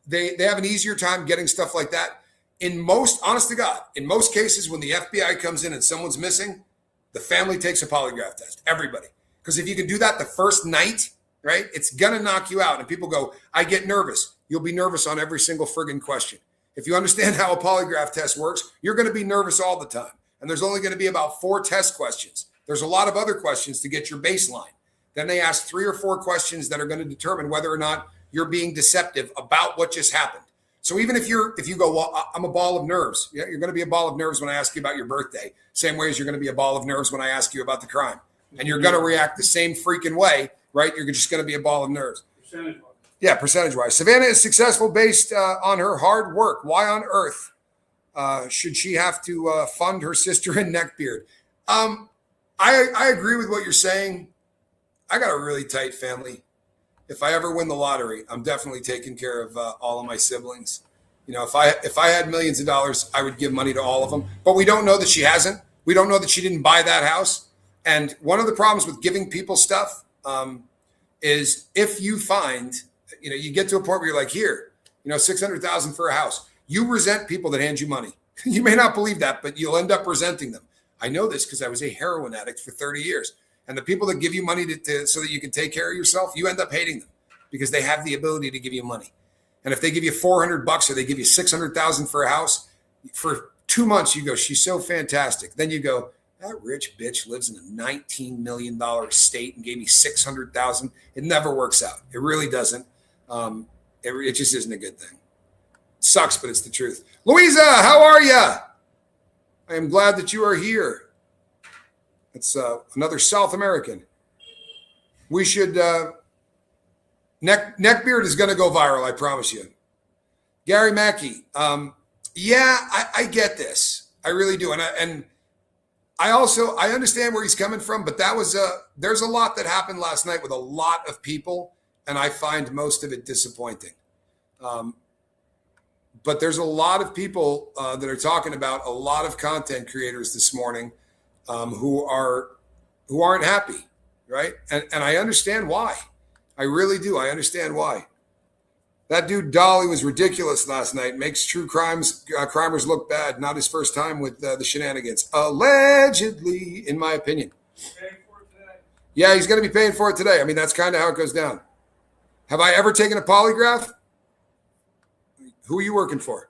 they have an easier time getting stuff like that. Honest to God, in most cases, when the FBI comes in and someone's missing, the family takes a polygraph test. Everybody. Because if you can do that the first night, right, it's going to knock you out. And people go, I get nervous. You'll be nervous on every single friggin' question. If you understand how a polygraph test works, you're going to be nervous all the time. And there's only going to be about 4 test questions. There's a lot of other questions to get your baseline. Then they ask 3 or 4 questions that are going to determine whether or not you're being deceptive about what just happened. So even if you go, well, I'm a ball of nerves. Yeah, you're going to be a ball of nerves when I ask you about your birthday. Same way as you're going to be a ball of nerves when I ask you about the crime. And you're going to react the same freaking way, right? You're just going to be a ball of nerves. Percentage-wise. Yeah, percentage-wise. Savannah is successful based on her hard work. Why on earth should she have to fund her sister in neckbeard? I agree with what you're saying. I got a really tight family. If I ever win the lottery, I'm definitely taking care of all of my siblings. If I had millions of dollars, I would give money to all of them. But we don't know that she hasn't. We don't know that she didn't buy that house. And one of the problems with giving people stuff is if you find, you get to a point where you're like, here, $600,000 for a house. You resent people that hand you money. You may not believe that, but you'll end up resenting them. I know this because I was a heroin addict for 30 years. And the people that give you money so that you can take care of yourself, you end up hating them because they have the ability to give you money. And if they give you $400 or they give you $600,000 for a house, for 2 months, you go, she's so fantastic. Then you go, that rich bitch lives in a $19 million estate and gave me $600,000. It never works out. It really doesn't. It just isn't a good thing. It sucks, but it's the truth. Louisa, how are you? I am glad that you are here. It's another South American. We should neckbeard is going to go viral. I promise you. Gary Mackey. I get this. I really do. And I understand where he's coming from, but there's a lot that happened last night with a lot of people. And I find most of it disappointing. But there's a lot of people that are talking about a lot of content creators this morning who aren't happy, right? And I understand why. I really do. I understand why. That dude Dolly was ridiculous last night. Makes true crimers look bad. Not his first time with the shenanigans. Allegedly, in my opinion. Yeah, he's going to be paying for it today. I mean, that's kind of how it goes down. Have I ever taken a polygraph? Who are you working for?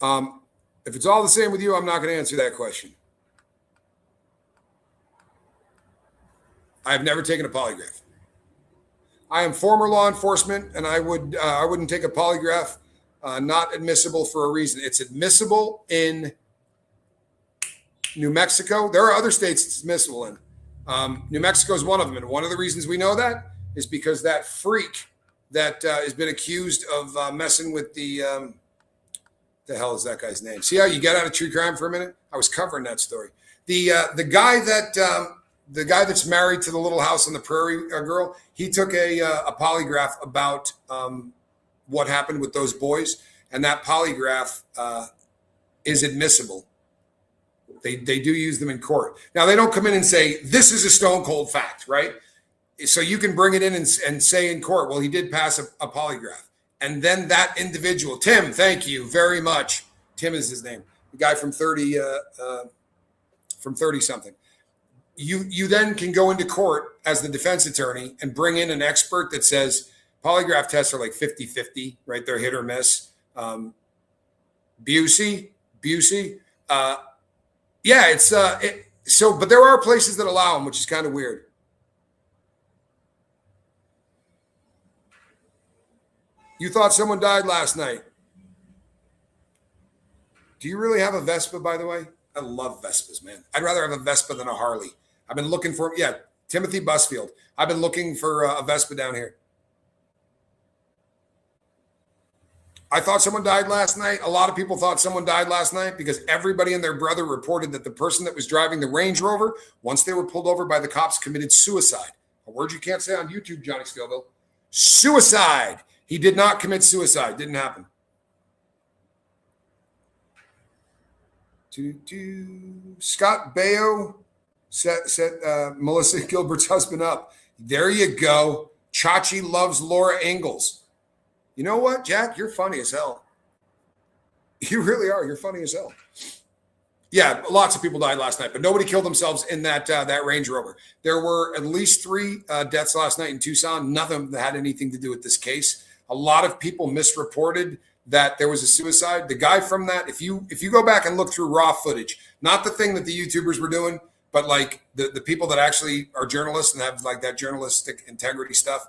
If it's all the same with you, I'm not going to answer that question. I have never taken a polygraph. I am former law enforcement, and I wouldn't take a polygraph not admissible for a reason. It's admissible in New Mexico. There are other states it's admissible in. New Mexico is one of them. And one of the reasons we know that is because that freak that has been accused of messing with the hell is that guy's name? See how you get out of true crime for a minute? I was covering that story. The guy that's married to the Little House on the Prairie girl, he took a polygraph about what happened with those boys, and that polygraph is admissible. They do use them in court. Now, they don't come in and say, this is a stone cold fact, right? So you can bring it in and say in court, well, he did pass a polygraph. And then that individual, Tim, thank you very much. Tim is his name. The guy from 30 something. You then can go into court as the defense attorney and bring in an expert that says polygraph tests are like 50-50, right? They're hit or miss. Busey. Yeah, it's but there are places that allow them, which is kind of weird. You thought someone died last night. Do you really have a Vespa, by the way? I love Vespas, man. I'd rather have a Vespa than a Harley. I've been looking for, Timothy Busfield. I've been looking for a Vespa down here. I thought someone died last night. A lot of people thought someone died last night because everybody and their brother reported that the person that was driving the Range Rover, once they were pulled over by the cops, committed suicide. A word you can't say on YouTube, Johnny Scoville. Suicide. He did not commit suicide. Didn't happen. Scott Baio set Melissa Gilbert's husband up. There you go. Chachi loves Laura Ingalls. You know what, Jack? You're funny as hell. You really are. You're funny as hell. Yeah, lots of people died last night, but nobody killed themselves in that Range Rover. There were at least 3 deaths last night in Tucson. None of them had anything to do with this case. A lot of people misreported that there was a suicide. The guy from that, if you go back and look through raw footage, not the thing that the YouTubers were doing, but like the people that actually are journalists and have like that journalistic integrity stuff.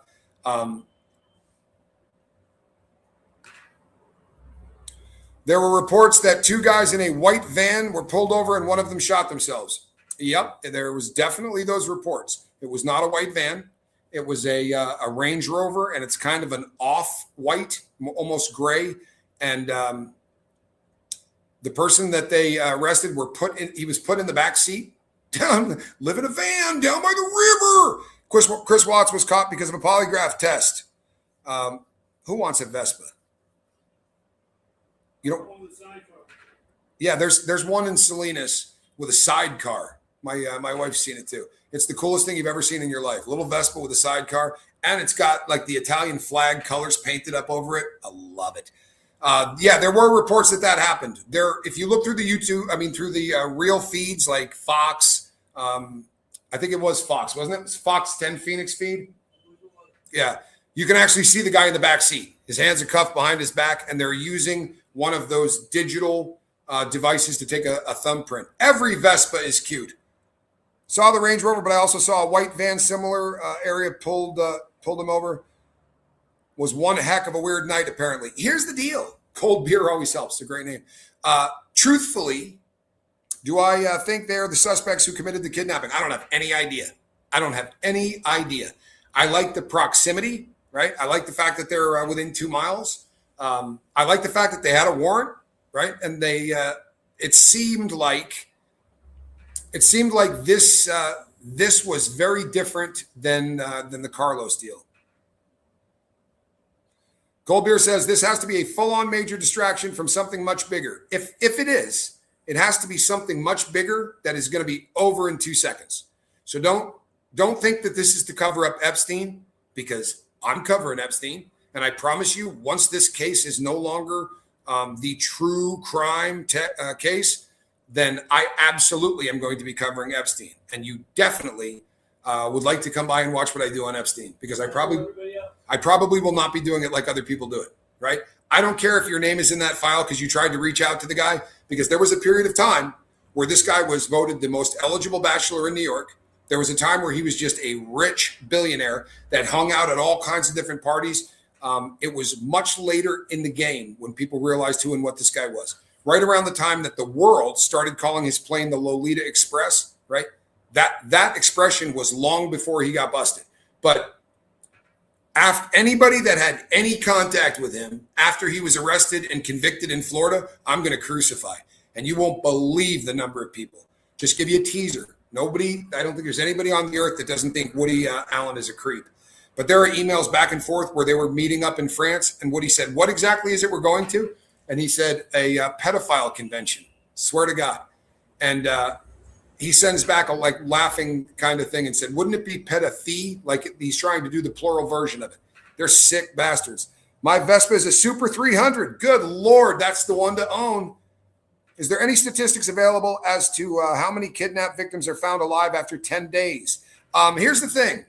There were reports that 2 guys in a white van were pulled over and one of them shot themselves. Yep, there was definitely those reports. It was not a white van. It was a Range Rover, and it's kind of an off-white, almost gray. And the person that they arrested he was put in the back seat, live in a van down by the river. Chris Watts was caught because of a polygraph test. Who wants a Vespa? You know, yeah, there's one in Salinas with a sidecar. My wife's seen it too. It's the coolest thing you've ever seen in your life. Little Vespa with a sidecar, and it's got like the Italian flag colors painted up over it. I love it. There were reports that happened. If you look through the YouTube, through the real feeds like Fox, I think it was Fox, wasn't it? It was Fox 10 Phoenix feed. Yeah, you can actually see the guy in the back seat. His hands are cuffed behind his back, and they're using one of those digital devices to take a thumbprint. Every Vespa is cute. Saw the Range Rover, but I also saw a white van, similar area pulled him over. Was one heck of a weird night, apparently. Here's the deal. Cold beer always helps. It's a great name. Truthfully, do I think they're the suspects who committed the kidnapping? I don't have any idea. I like the proximity, right? I like the fact that they're within 2 miles. I like the fact that they had a warrant, right? And they, it seemed like this was very different than the Carlos deal. Goldbeer says this has to be a full-on major distraction from something much bigger. If it is, it has to be something much bigger that is going to be over in 2 seconds. So don't think that this is to cover up Epstein, because I'm covering Epstein. And I promise you, once this case is no longer the true crime case, then I absolutely am going to be covering Epstein. And you definitely would like to come by and watch what I do on Epstein, because I probably will not be doing it like other people do it, right? I don't care if your name is in that file because you tried to reach out to the guy, because there was a period of time where this guy was voted the most eligible bachelor in New York. There was a time where he was just a rich billionaire that hung out at all kinds of different parties. It was much later in the game when people realized who and what this guy was. Right around the time that the world started calling his plane the Lolita Express, right? That expression was long before he got busted. But after anybody that had any contact with him after he was arrested and convicted in Florida, I'm going to crucify. And you won't believe the number of people. Just give you a teaser. I don't think there's anybody on the earth that doesn't think Woody Allen is a creep. But there are emails back and forth where they were meeting up in France, and Woody said, "What exactly is it we're going to?" And he said, "A pedophile convention." Swear to God. And he sends back a laughing kind of thing and said, "Wouldn't it be pedophy?" Like he's trying to do the plural version of it. They're sick bastards. My Vespa is a Super 300. Good Lord, that's the one to own. Is there any statistics available as to how many kidnapped victims are found alive after 10 days? Here's the thing.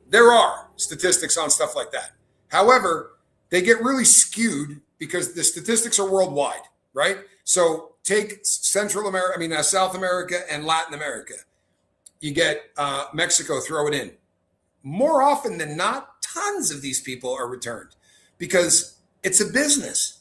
There are statistics on stuff like that. However, they get really skewed because the statistics are worldwide, right? So take South America and Latin America. You get Mexico, throw it in. More often than not, tons of these people are returned because it's a business.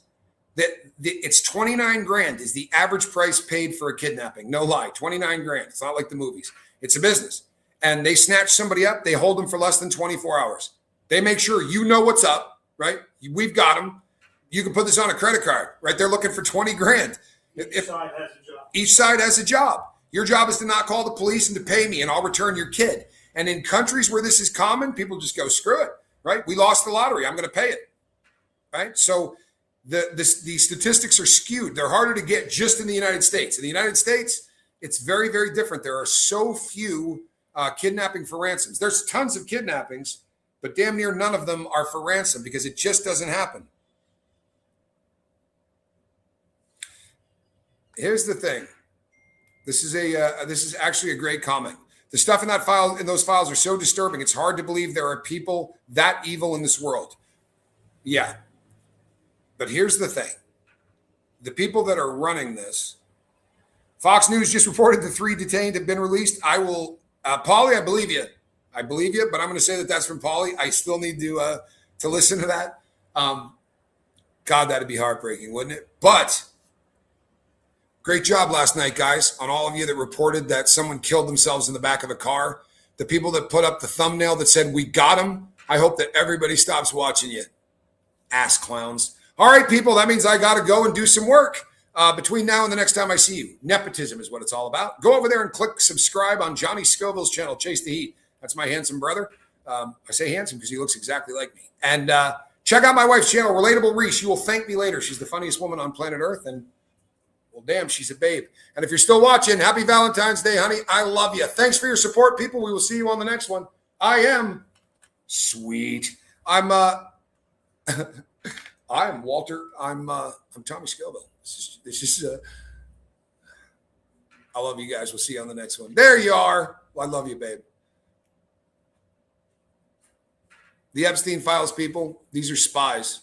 It's 29 grand is the average price paid for a kidnapping. No lie, 29 grand. It's not like the movies. It's a business. And they snatch somebody up. They hold them for less than 24 hours. They make sure you know what's up, right? We've got them. You can put this on a credit card, right? They're looking for 20 grand. Each side has a job. Each side has a job. Your job is to not call the police and to pay me, and I'll return your kid. And in countries where this is common, people just go, screw it, right? We lost the lottery. I'm going to pay it, right? So the statistics are skewed. They're harder to get just in the United States. In the United States, it's very, very different. There are so few kidnapping for ransoms. There's tons of kidnappings, but damn near none of them are for ransom because it just doesn't happen. Here's the thing. This is actually a great comment. The stuff in those files are so disturbing. It's hard to believe there are people that evil in this world. Yeah. But here's the thing. The people that are running this, Fox News just reported the 3 detained have been released. I will, Paulie, I believe you. But I'm going to say that that's from Paulie. I still need to listen to that. God, that'd be heartbreaking, wouldn't it? But great job last night, guys, on all of you that reported that someone killed themselves in the back of a car. The people that put up the thumbnail that said, "We got him." I hope that everybody stops watching you. Ass clowns. All right, people, that means I got to go and do some work between now and the next time I see you. Nepotism is what it's all about. Go over there and click subscribe on Johnny Scoville's channel, Chase the Heat. That's my handsome brother. I say handsome because he looks exactly like me. And check out my wife's channel, Relatable Reese. You will thank me later. She's the funniest woman on planet Earth, and well, damn, she's a babe. And if you're still watching, happy Valentine's Day, honey. I love you. Thanks for your support, people. We will see you on the next one. I am sweet. I'm Walter. I'm Tommy Scoville. This is I love you guys. We'll see you on the next one. There you are. Well, I love you, babe. The Epstein files, people. These are spies.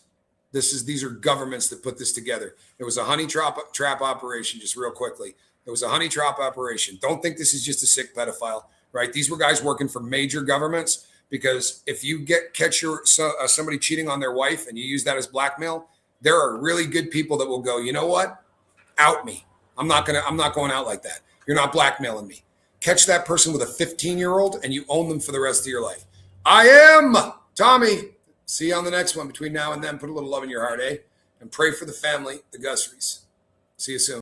These are governments that put this together. It was a honey trap operation, just real quickly. It was a honey trap operation. Don't think this is just a sick pedophile, right? These were guys working for major governments, because if you catch somebody cheating on their wife and you use that as blackmail, there are really good people that will go, you know what? Out me. I'm not going out like that. You're not blackmailing me. Catch that person with a 15-year-old and you own them for the rest of your life. I am Tommy. See you on the next one. Between now and then, put a little love in your heart, eh? And pray for the family, the Guthries. See you soon.